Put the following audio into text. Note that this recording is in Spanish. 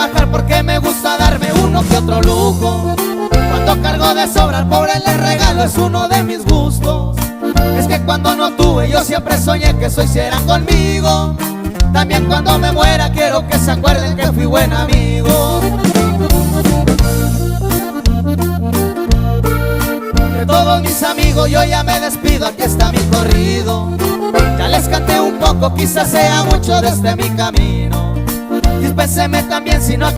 trabajar porque me gusta darme uno que otro lujo. Cuando cargo de sobra al pobre le regalo, es uno de mis gustos. Es que cuando no tuve yo siempre soñé que eso hicieran conmigo. También cuando me muera quiero que se acuerden que fui buen amigo. De todos mis amigos yo ya me despido, aquí está mi corrido. Ya les canté un poco, quizás sea mucho desde mi camino. Dispénseme también si no